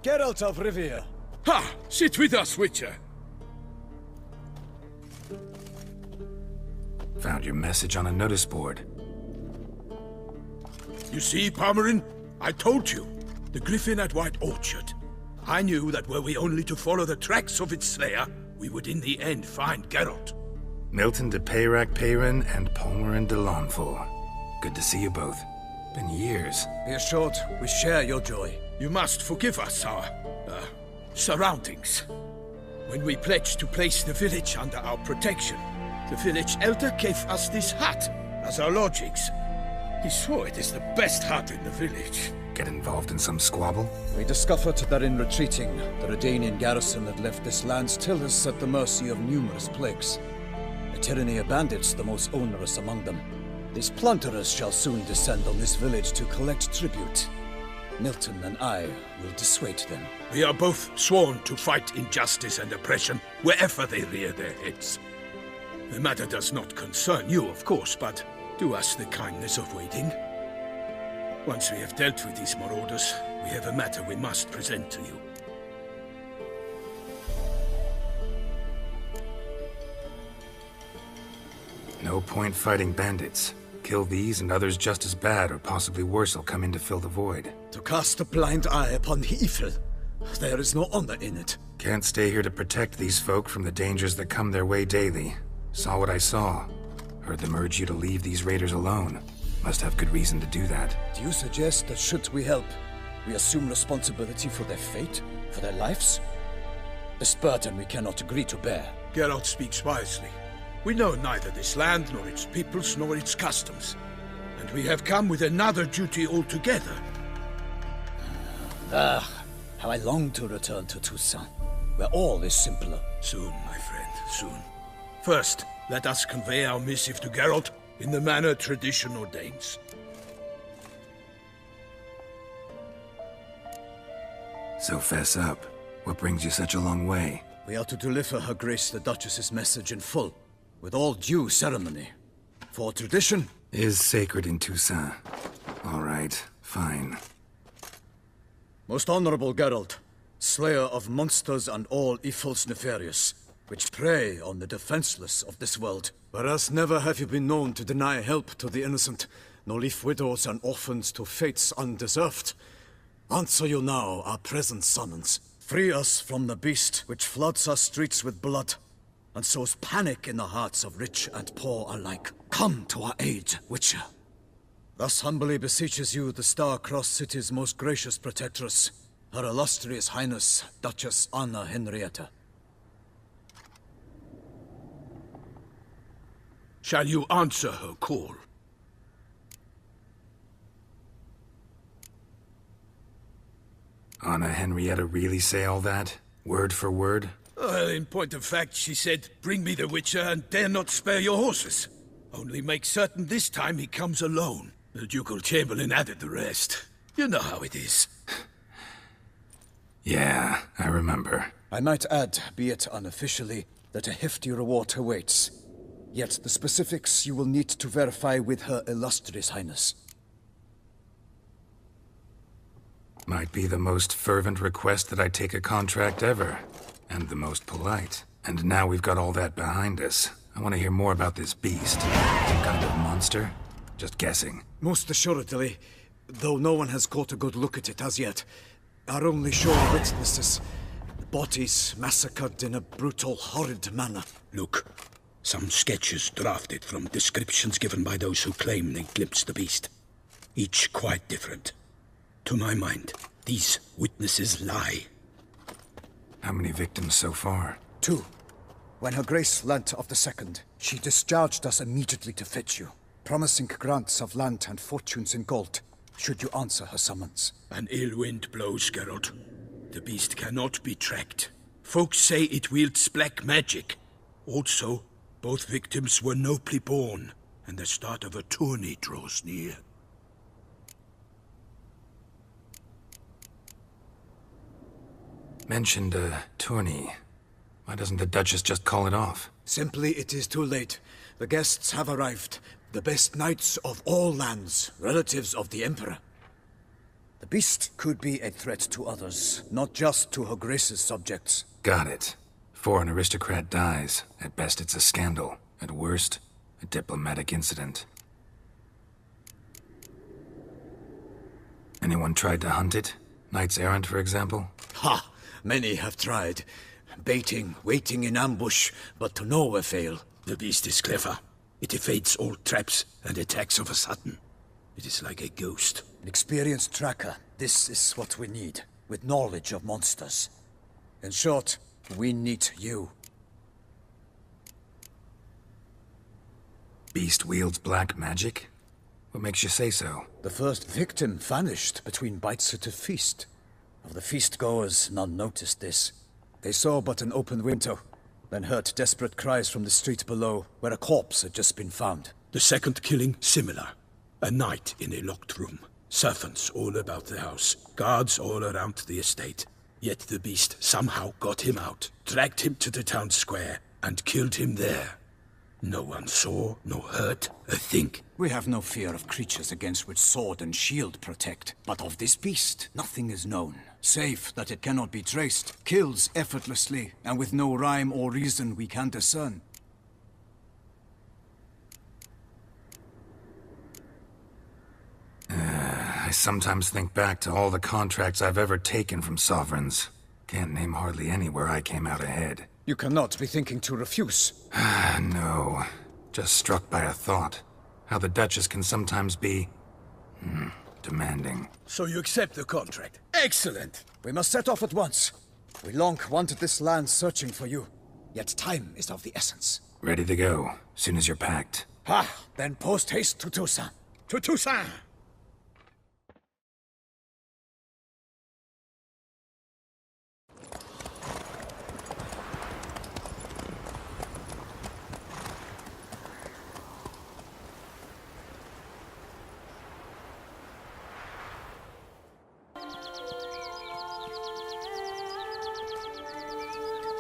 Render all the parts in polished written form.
Geralt of Rivia. Ha! Sit with us, Witcher. Found your message on a notice board. You see, Parmarin? I told you. The griffin at White Orchard. I knew that were we only to follow the tracks of its slayer, we would in the end find Geralt. Milton de Peyrac Peyran and Palmerin de Lawnful. Good to see you both. Been years. Be assured, we share your joy. You must forgive us our, surroundings. When we pledged to place the village under our protection, the village elder gave us this hut as our lodgings. He swore it is the best hut in the village. Get involved in some squabble? We discovered that in retreating, the Redanian garrison had left this land still is at the mercy of numerous plagues. A tyranny of bandits, the most onerous among them. These plunderers shall soon descend on this village to collect tribute. Milton and I will dissuade them. We are both sworn to fight injustice and oppression wherever they rear their heads. The matter does not concern you, of course, but do us the kindness of waiting. Once we have dealt with these marauders, we have a matter we must present to you. No point fighting bandits. Kill these and others just as bad or possibly worse will come in to fill the void. To cast a blind eye upon the evil. There is no honor in it. Can't stay here to protect these folk from the dangers that come their way daily. Saw what I saw. Heard them urge you to leave these raiders alone. Must have good reason to do that. Do you suggest that should we help, we assume responsibility for their fate? For their lives? This burden we cannot agree to bear. Geralt speaks wisely. We know neither this land, nor its peoples, nor its customs. And we have come with another duty altogether. How I long to return to Toussaint, where all is simpler. Soon, my friend, soon. First, let us convey our missive to Geralt in the manner tradition ordains. So fess up. What brings you such a long way? We are to deliver Her Grace the Duchess's message in full, with all due ceremony. For tradition is sacred in Toussaint. All right, fine. Most honorable Geralt, slayer of monsters and all evils nefarious, which prey on the defenseless of this world. Whereas never have you been known to deny help to the innocent, nor leave widows and orphans to fates undeserved. Answer you now our present summons. Free us from the beast which floods our streets with blood, and sows panic in the hearts of rich and poor alike. Come to our aid, Witcher. Thus humbly beseeches you the Star-Crossed City's most gracious protectress, Her Illustrious Highness, Duchess Anna Henrietta. Shall you answer her call? Anna Henrietta really say all that? Word for word? Well, in point of fact, she said, "Bring me the Witcher and dare not spare your horses. Only make certain this time he comes alone." The Ducal Chamberlain added the rest. You know how it is. Yeah, I remember. I might add, be it unofficially, that a hefty reward awaits. Yet the specifics you will need to verify with Her Illustrious Highness. Might be the most fervent request that I take a contract ever. And the most polite. And now we've got all that behind us. I want to hear more about this beast. Some kind of monster? Just guessing. Most assuredly, though no one has caught a good look at it as yet. Our only sure witnesses. Bodies massacred in a brutal, horrid manner. Look. Some sketches drafted from descriptions given by those who claim they glimpsed the beast. Each quite different. To my mind, these witnesses lie. How many victims so far? 2. When Her Grace learnt of the second, she discharged us immediately to fetch you, promising grants of land and fortunes in gold, should you answer her summons. An ill wind blows, Geralt. The beast cannot be tracked. Folks say it wields black magic. Also, both victims were nobly born, and the start of a tourney draws near. Mentioned a tourney. Why doesn't the Duchess just call it off? Simply, it is too late. The guests have arrived. The best knights of all lands, relatives of the Emperor. The beast could be a threat to others, not just to Her Grace's subjects. Got it. Before an aristocrat dies, at best it's a scandal. At worst, a diplomatic incident. Anyone tried to hunt it? Knights errant, for example? Ha! Many have tried. Baiting, waiting in ambush, but to no avail. The beast is clever. It evades all traps and attacks of a sudden. It is like a ghost. An experienced tracker. This is what we need, with knowledge of monsters. In short, we need you. Beast wields black magic? What makes you say so? The first victim vanished between bites at a feast. Of the feast-goers, none noticed this. They saw but an open window, then heard desperate cries from the street below, where a corpse had just been found. The second killing, similar. A knight in a locked room. Servants all about the house. Guards all around the estate. Yet the beast somehow got him out, dragged him to the town square, and killed him there. No one saw, nor heard a thing. We have no fear of creatures against which sword and shield protect. But of this beast, nothing is known. Save that it cannot be traced, kills effortlessly, and with no rhyme or reason we can discern. I sometimes think back to all the contracts I've ever taken from sovereigns. Can't name hardly any where I came out ahead. You cannot be thinking to refuse. No. Just struck by a thought. How the Duchess can sometimes be... demanding. So you accept the contract. Excellent! We must set off at once. We long wanted this land searching for you. Yet time is of the essence. Ready to go, soon as you're packed. Ha! Then post-haste to Toussaint. To Toussaint!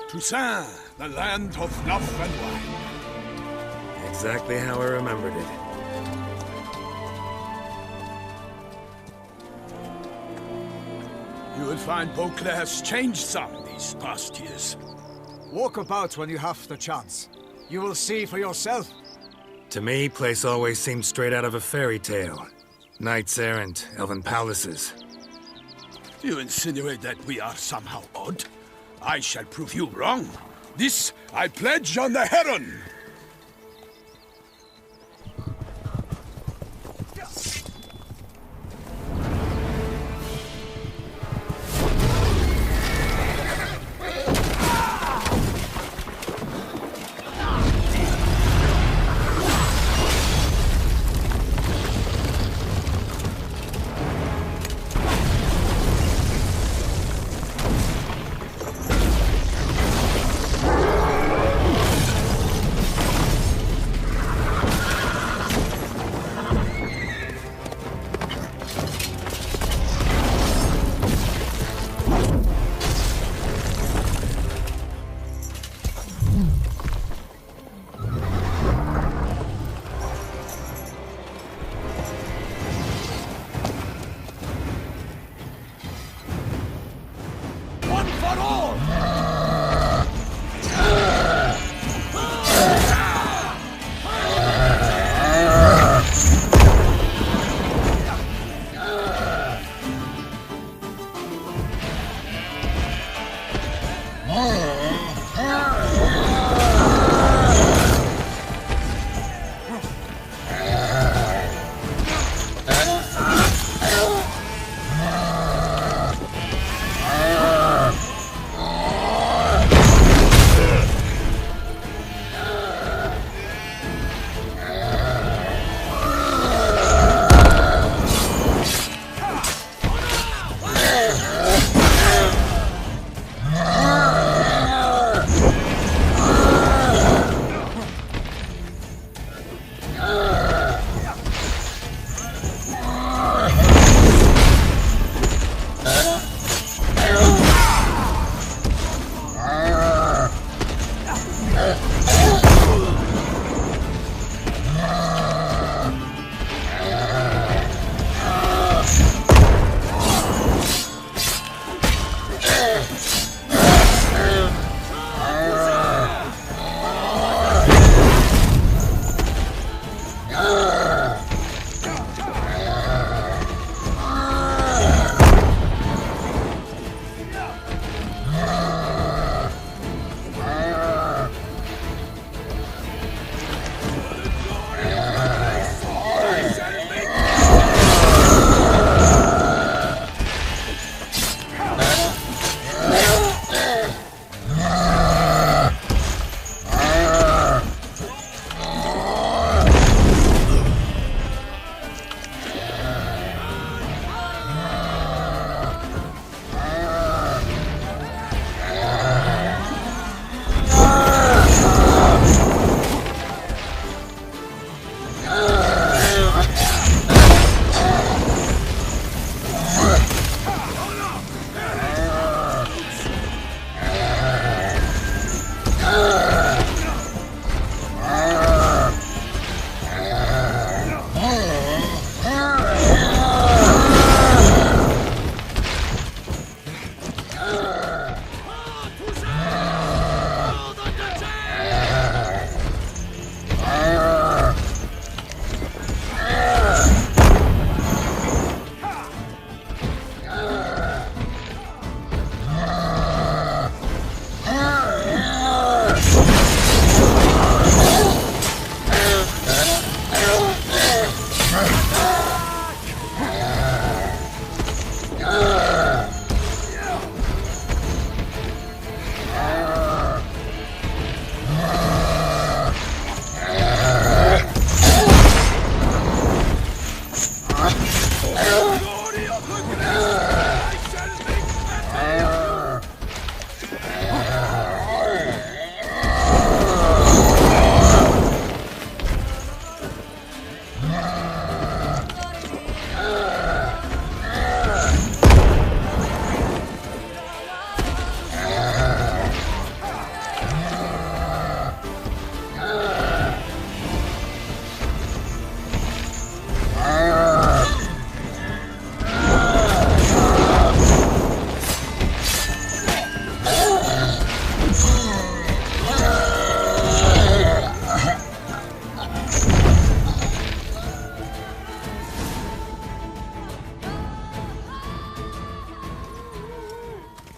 Toussaint, the land of love and wine. Exactly how I remembered it. You will find Beauclair's changed some these past years. Walk about when you have the chance. You will see for yourself. To me, place always seemed straight out of a fairy tale. Knights errant, elven palaces. You insinuate that we are somehow odd? I shall prove you wrong. This I pledge on the Heron!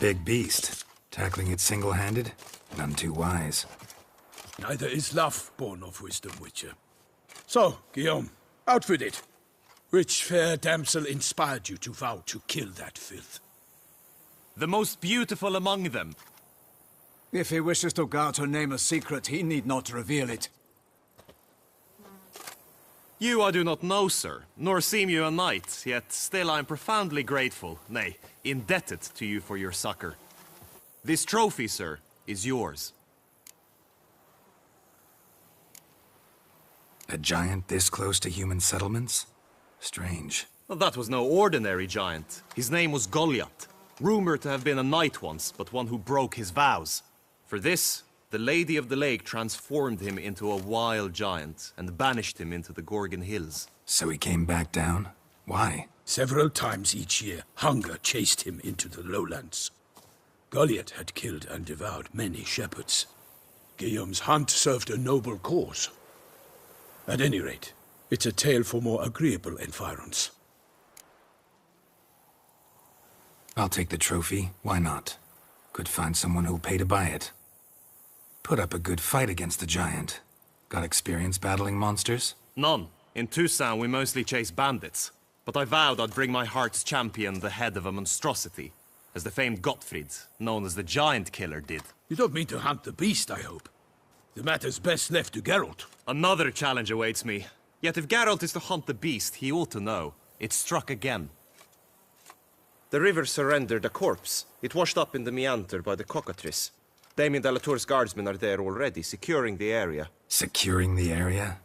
big beast. Tackling it single-handed? None too wise. Neither is love born of wisdom, Witcher. So, Guillaume, out with it. Which fair damsel inspired you to vow to kill that filth? The most beautiful among them. If he wishes to guard her name a secret, he need not reveal it. You I do not know, sir, nor seem you a knight, yet still I am profoundly grateful, nay, indebted to you for your succor. This trophy, sir, is yours. A giant this close to human settlements? Strange. Well, that was no ordinary giant. His name was Goliath, rumored to have been a knight once, but one who broke his vows. For this, the Lady of the Lake transformed him into a wild giant and banished him into the Gorgon Hills. So he came back down? Why? Several times each year, hunger chased him into the lowlands. Goliath had killed and devoured many shepherds. Guillaume's hunt served a noble cause. At any rate, it's a tale for more agreeable environs. I'll take the trophy. Why not? Could find someone who'll pay to buy it. Put up a good fight against the giant. Got experience battling monsters? None. In Toussaint we mostly chase bandits. But I vowed I'd bring my heart's champion the head of a monstrosity, as the famed Gottfried, known as the Giant Killer, did. You don't mean to hunt the beast, I hope. The matter's best left to Geralt. Another challenge awaits me. Yet if Geralt is to hunt the beast, he ought to know. It struck again. The river surrendered a corpse. It washed up in the meander by the cockatrice. Damien de la Tour's guardsmen are there already, securing the area. Securing the area?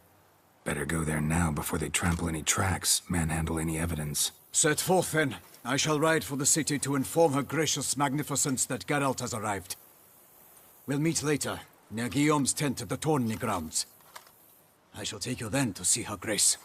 Better go there now before they trample any tracks, manhandle any evidence. Set forth, then. I shall ride for the city to inform her gracious magnificence that Geralt has arrived. We'll meet later, near Guillaume's tent at the Tourney grounds. I shall take you then to see her grace.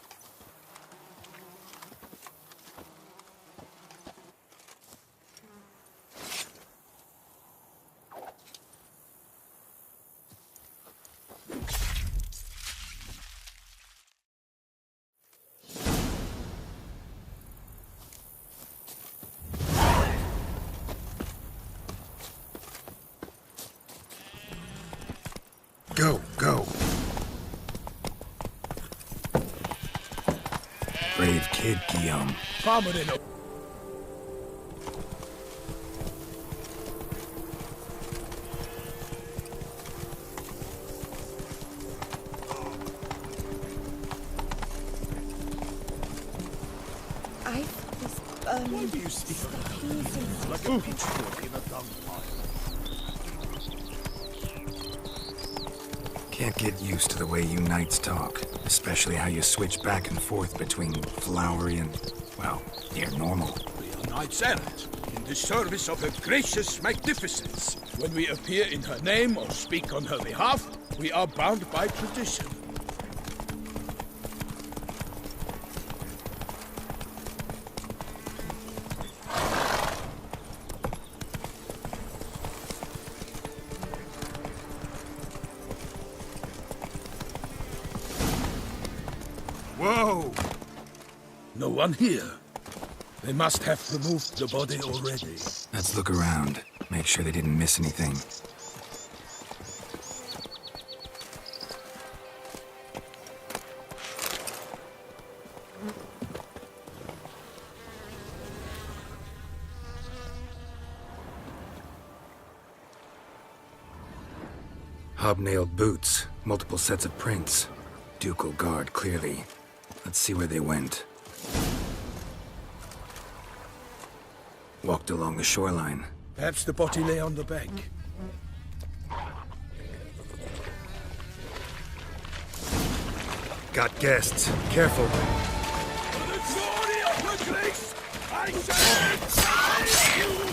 Go. Brave kid, Guillaume. Why do you speak like a pitchfork in a dung pile? Can't get used to the way you knights talk, especially how you switch back and forth between flowery and, well, near normal. We are knights errant, in the service of her gracious magnificence. When we appear in her name or speak on her behalf, we are bound by tradition. Whoa! No one here. They must have removed the body already. Let's look around. Make sure they didn't miss anything. Hobnailed boots, multiple sets of prints. Ducal guard, clearly. Let's see where they went. Walked along the shoreline. Perhaps the body lay on the bank. Got guests. Careful. For the glory of her grace, I shall exile you!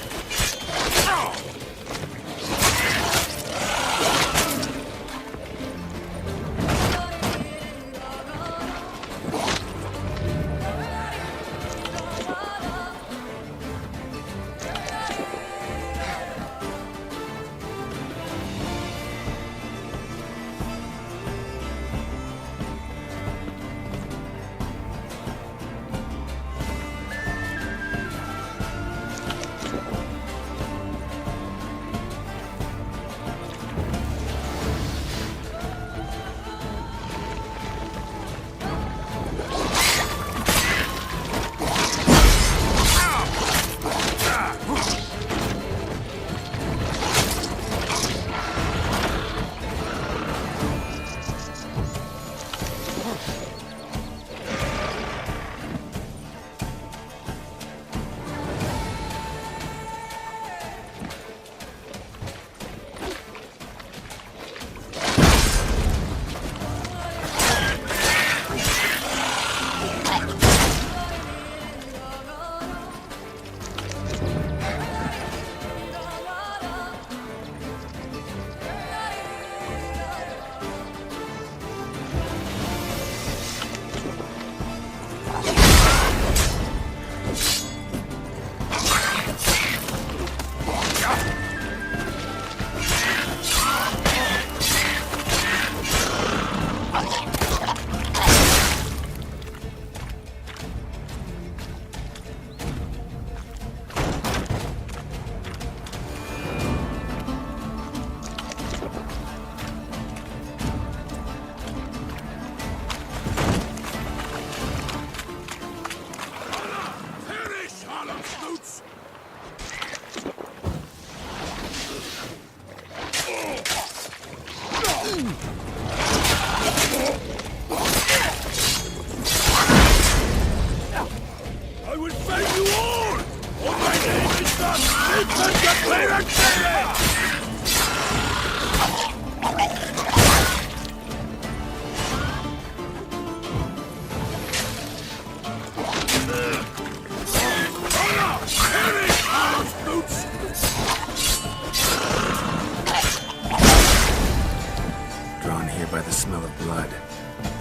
smell of blood.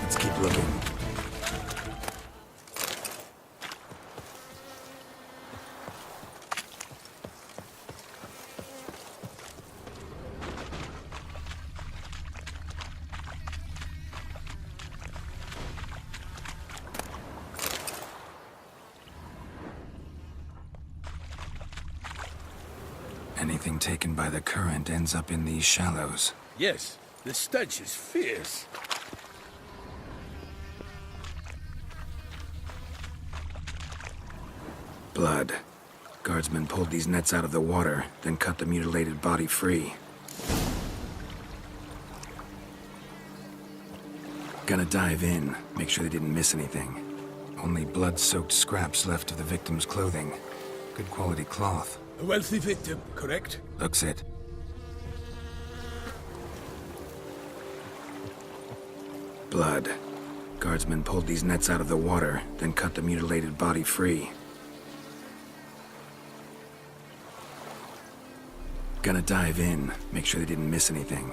Let's keep looking. Anything taken by the current ends up in these shallows. Yes, the stench is fierce. Blood. Guardsmen pulled these nets out of the water, then cut the mutilated body free. Gonna dive in, make sure they didn't miss anything. Only blood-soaked scraps left of the victim's clothing. Good quality cloth. A wealthy victim, correct? Looks it. Blood. Guardsmen pulled these nets out of the water, then cut the mutilated body free. Gonna dive in, make sure they didn't miss anything.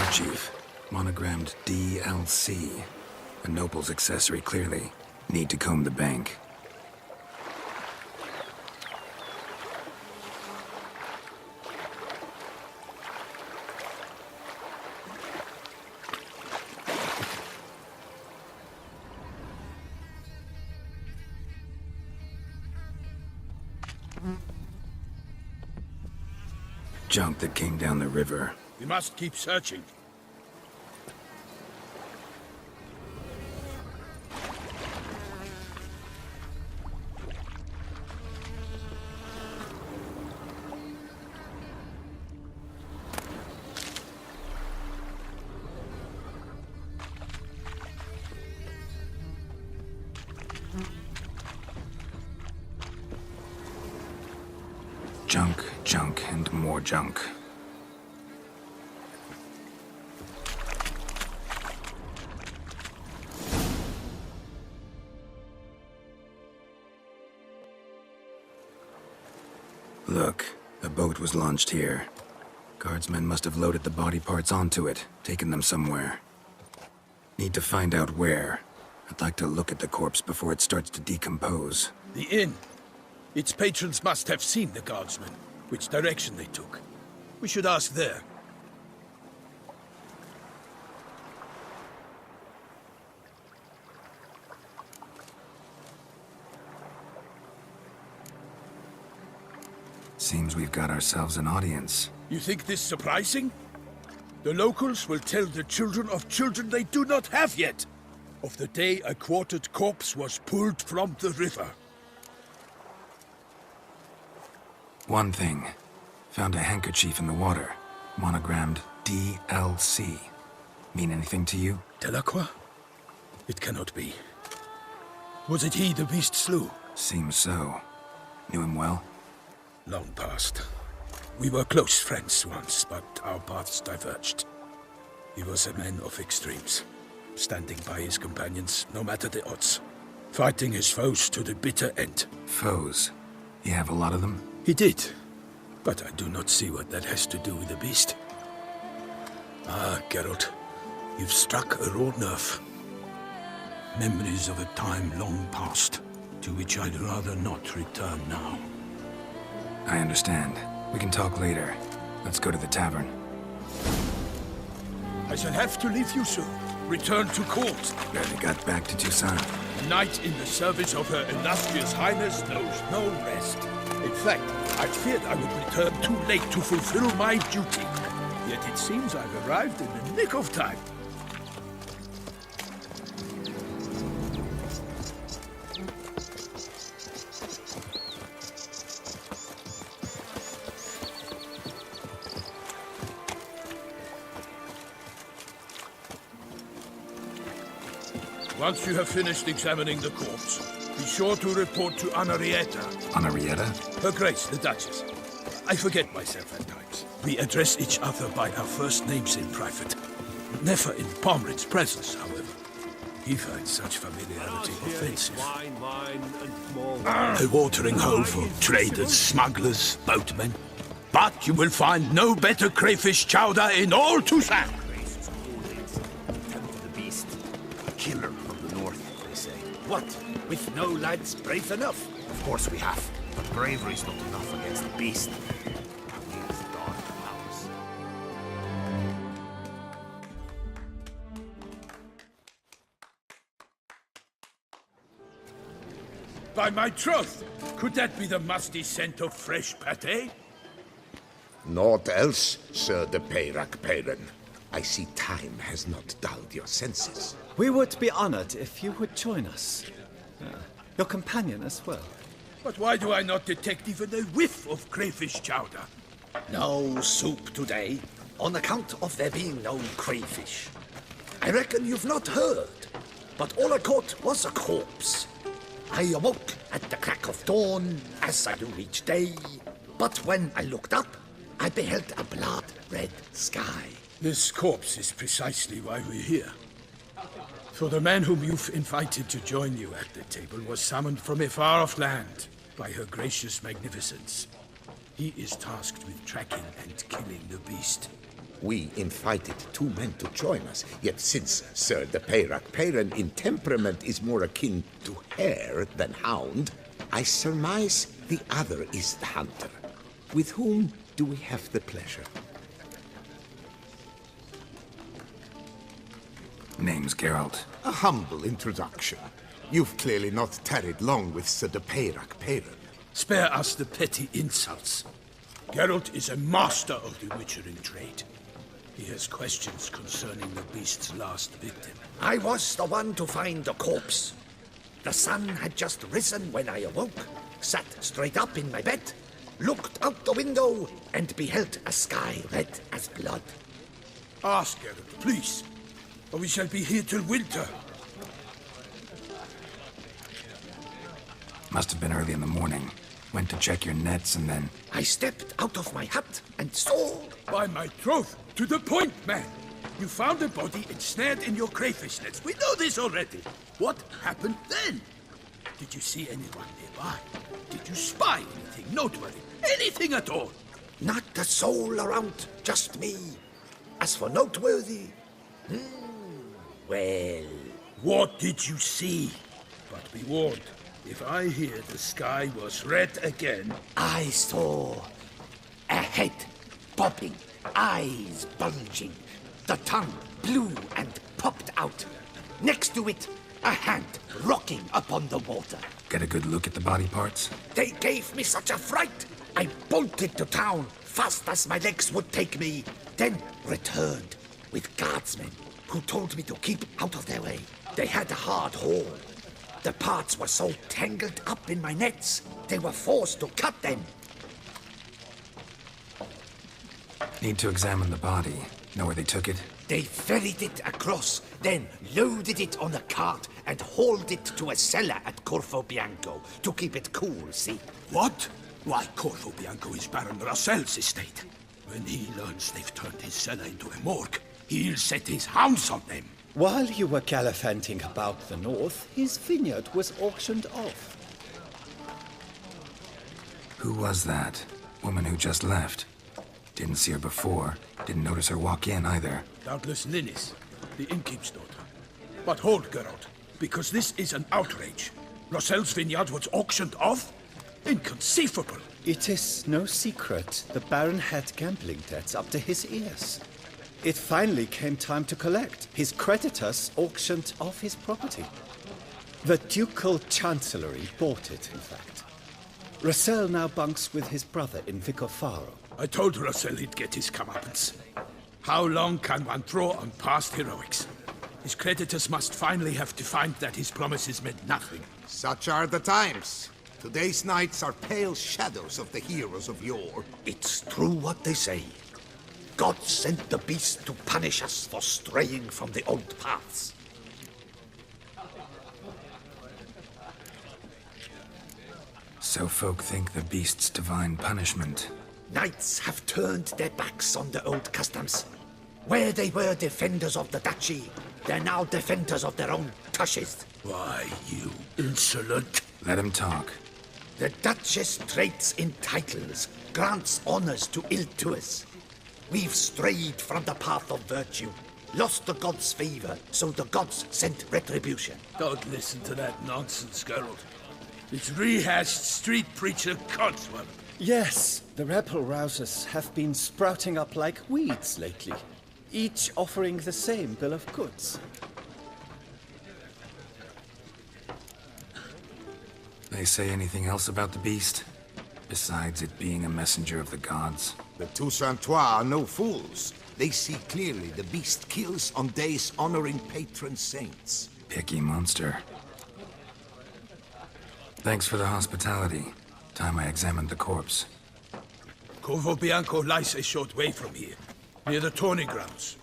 Kerchief, monogrammed DLC. A noble's accessory, clearly. Need to comb the bank. Junk that came down the river. We must keep searching. Junk, junk, and more junk. Look, a boat was launched here. Guardsmen must have loaded the body parts onto it, taken them somewhere. Need to find out where. I'd like to look at the corpse before it starts to decompose. The inn. Its patrons must have seen the guardsmen, which direction they took. We should ask there. Seems we've got ourselves an audience. You think this surprising? The locals will tell the children of children they do not have yet, of the day a quartered corpse was pulled from the river. One thing. Found a handkerchief in the water. Monogrammed DLC. Mean anything to you? Delacroix? It cannot be. Was it he the beast slew? Seems so. Knew him well? Long past. We were close friends once, but our paths diverged. He was a man of extremes, standing by his companions, no matter the odds. Fighting his foes to the bitter end. Foes? You have a lot of them? He did, but I do not see what that has to do with the beast. Ah, Geralt, you've struck a raw nerve. Memories of a time long past, to which I'd rather not return now. I understand. We can talk later. Let's go to the tavern. I shall have to leave you soon. Return to court. Barely got back to Toussaint. A knight in the service of Her Illustrious Highness knows no rest. In fact, I feared I would return too late to fulfill my duty. Yet it seems I've arrived in the nick of time. Once you have finished examining the corpse, be sure to report to Anarietta. Anarietta? Her Grace, the Duchess. I forget myself at times. We address each other by our first names in private. Never in Pomred's presence, however. He finds such familiarity offensive. Wine, and more A watering hole for traders, smugglers, boatmen. But you will find no better crayfish chowder in all Toussaint. The Beast. A killer from the north, they say. What? With no lads brave enough? Of course we have. But bravery's not enough against the Beast. He is dark powers. By my troth, could that be the musty scent of fresh pâté? Naught else, Sir de Peyrac-Peyran. I see time has not dulled your senses. We would be honored if you would join us. Your companion as well. But why do I not detect even a whiff of crayfish chowder? No soup today, on account of there being no crayfish. I reckon you've not heard, but all I caught was a corpse. I awoke at the crack of dawn, as I do each day, but when I looked up, I beheld a blood-red sky. This corpse is precisely why we're here. For the man whom you've invited to join you at the table was summoned from a far-off land by her gracious magnificence. He is tasked with tracking and killing the beast. We invited two men to join us, yet since Sir de Peyrac-Peyran in temperament is more akin to hare than hound, I surmise the other is the hunter. With whom do we have the pleasure? Name's Geralt. A humble introduction. You've clearly not tarried long with Sir de Peyrac-Peyran. Spare us the petty insults. Geralt is a master of the witchering trade. He has questions concerning the beast's last victim. I was the one to find the corpse. The sun had just risen when I awoke, sat straight up in my bed, looked out the window, and beheld a sky red as blood. Ask Geralt, please, or we shall be here till winter. Must have been early in the morning. Went to check your nets and then... I stepped out of my hut and saw... By my troth, to the point, man. You found a body ensnared in your crayfish nets. We know this already. What happened then? Did you see anyone nearby? Did you spy anything noteworthy? Anything at all? Not a soul around, just me. As for noteworthy... well... What did you see? But be warned, if I hear the sky was red again... I saw a head popping, eyes bulging, the tongue blue and popped out. Next to it, a hand rocking upon the water. Get a good look at the body parts? They gave me such a fright. I bolted to town fast as my legs would take me, then returned with guardsmen who told me to keep out of their way. They had a hard haul. The parts were so tangled up in my nets, they were forced to cut them. Need to examine the body. Know where they took it? They ferried it across, then loaded it on a cart and hauled it to a cellar at Corvo Bianco to keep it cool, see? What? Why, Corvo Bianco is Baron Russell's estate. When he learns they've turned his cellar into a morgue, he'll set his hounds on them. While you were gallivanting about the north, his vineyard was auctioned off. Who was that? Woman who just left. Didn't see her before. Didn't notice her walk in either. Doubtless Ninnis, the innkeep's daughter. But hold, Geralt, because this is an outrage. Russell's vineyard was auctioned off? Inconceivable. It is no secret the Baron had gambling debts up to his ears. It finally came time to collect. His creditors auctioned off his property. The Ducal Chancellery bought it, in fact. Russell now bunks with his brother in Vicofaro. I told Russell he'd get his comeuppance. How long can one throw on past heroics? His creditors must finally have to find that his promises meant nothing. Such are the times. Today's knights are pale shadows of the heroes of yore. It's true what they say. God sent the beast to punish us for straying from the old paths. So folk think the beast's divine punishment. Knights have turned their backs on the old customs. Where they were defenders of the duchy, they're now defenders of their own tushes. Why, you insolent... Let him talk. The Duchess trades in titles, grants honors to ill-doers. We've strayed from the path of virtue, lost the gods' favor, so the gods sent retribution. Don't listen to that nonsense, Geralt. It's rehashed street preacher codswallop. Yes, the rebel rousers have been sprouting up like weeds lately, each offering the same bill of goods. They say anything else about the beast? Besides it being a messenger of the gods? The Toussaintois are no fools. They see clearly the beast kills on days honoring patron saints. Picky monster. Thanks for the hospitality. Time I examined the corpse. Corvo Bianco lies a short way from here, near the tourney grounds.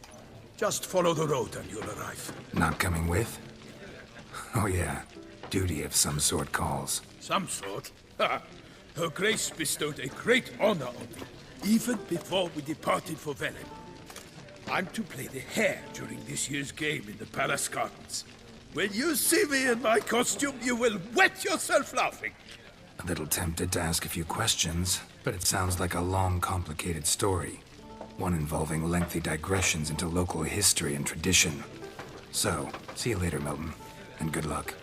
Just follow the road and you'll arrive. Not coming with? Oh yeah, duty of some sort calls. Some sort? Ha! Her Grace bestowed a great honor on me, even before we departed for Velen. I'm to play the hare during this year's game in the palace gardens. When you see me in my costume, you will wet yourself laughing. A little tempted to ask a few questions, but it sounds like a long, complicated story. One involving lengthy digressions into local history and tradition. So, see you later, Milton, and good luck.